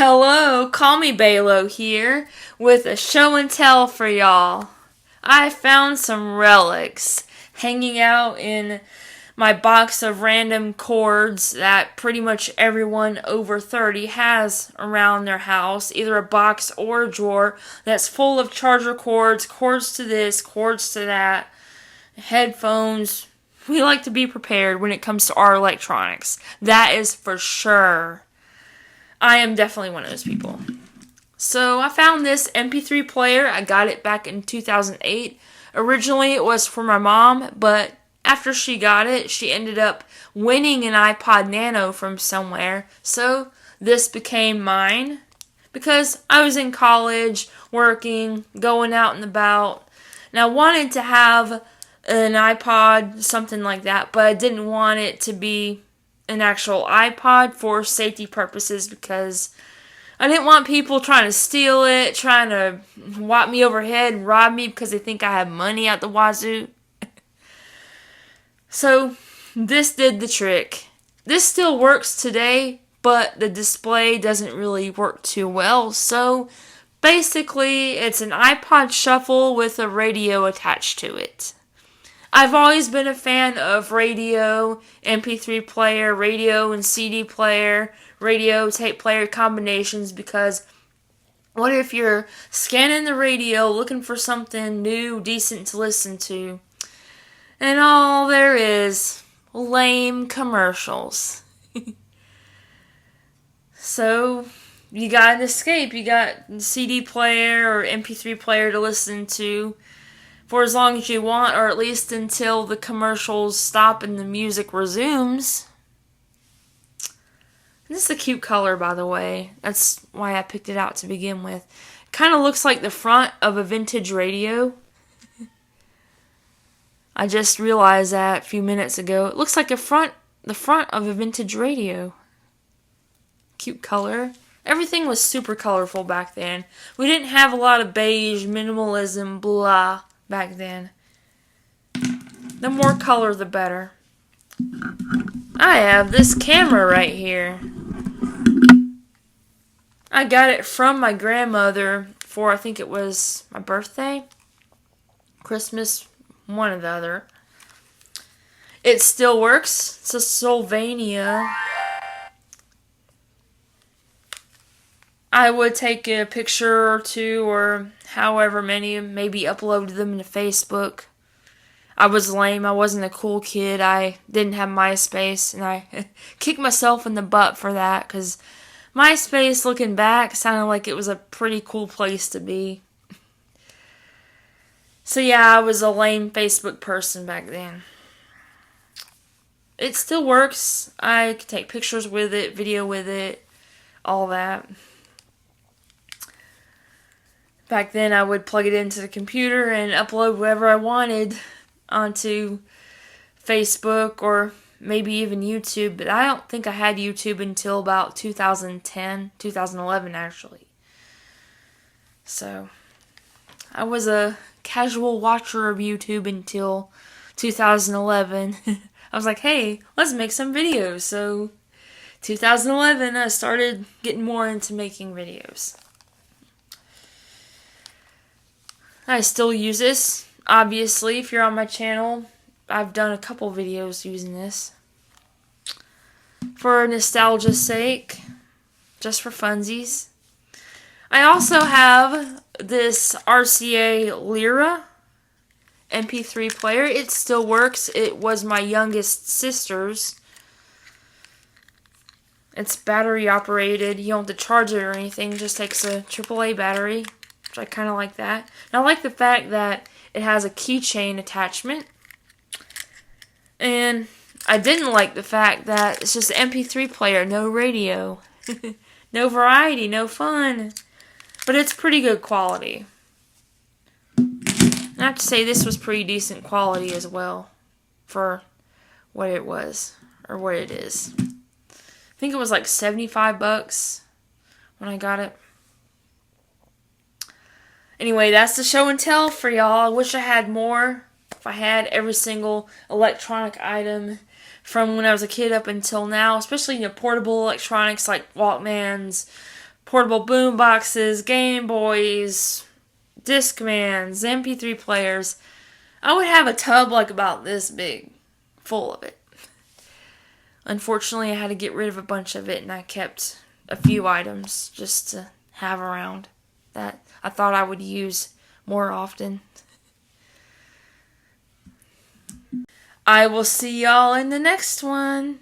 Hello, call me Balo here with a show and tell for y'all. I found some relics hanging out in my box of random cords that pretty much everyone over 30 has around their house, either a box or a drawer that's full of charger cords, cords to this, cords to that, headphones. We like to be prepared when it comes to our electronics. That is for sure. I am definitely one of those people. So I found this MP3 player. I got it back in 2008. Originally it was for my mom, but after she got it, she ended up winning an iPod Nano from somewhere. So this became mine because I was in college, working, going out and about. And I wanted to have an iPod, something like that, but I didn't want it to be an actual iPod for safety purposes because I didn't want people trying to steal it, trying to whop me overhead and rob me because they think I have money out the wazoo. So this did the trick. This still works today, but the display doesn't really work too well. So basically, it's an iPod Shuffle with a radio attached to it. I've always been a fan of radio, MP3 player, radio and CD player, radio tape player combinations because what if you're scanning the radio looking for something new, decent to listen to, and all there is lame commercials. So you got an escape. You got CD player or MP3 player to listen to for as long as you want, or at least until the commercials stop and the music resumes. This is a cute color, by the way. That's why I picked it out to begin with. Kind of looks like the front of a vintage radio. I just realized that a few minutes ago. It looks like the front of a vintage radio. Cute color. Everything was super colorful back then. We didn't have a lot of beige, minimalism, blah back then. The more color, the better. I have this camera right here. I got it from my grandmother for, I think it was my birthday, Christmas, one or the other. It still works. It's a Sylvania. I would take a picture or two or however many, maybe upload them to Facebook. I was lame. I wasn't a cool kid. I didn't have MySpace, and I kicked myself in the butt for that because MySpace, looking back, sounded like it was a pretty cool place to be. So yeah, I was a lame Facebook person back then. It still works. I can take pictures with it, video with it, all that. Back then, I would plug it into the computer and upload whatever I wanted onto Facebook or maybe even YouTube. But I don't think I had YouTube until about 2010, 2011 actually. So, I was a casual watcher of YouTube until 2011. I was like, hey, let's make some videos. So, 2011, I started getting more into making videos. I still use this. Obviously, if you're on my channel, I've done a couple videos using this. For nostalgia's sake, just for funsies. I also have this RCA Lyra MP3 player. It still works. It was my youngest sister's. It's battery operated. You don't have to charge it or anything. It just takes a AAA battery. I kind of like that. And I like the fact that it has a keychain attachment. And I didn't like the fact that it's just an MP3 player, no radio. No variety, no fun. But it's pretty good quality. I have to say this was pretty decent quality as well for what it was, or what it is. I think it was like $75 when I got it. Anyway, that's the show and tell for y'all. I wish I had more. If I had every single electronic item from when I was a kid up until now, especially portable electronics like Walkmans, portable boom boxes, Game Boys, Discmans, MP3 players. I would have a tub like about this big full of it. Unfortunately, I had to get rid of a bunch of it, and I kept a few items just to have around that I thought I would use more often. I will see y'all in the next one.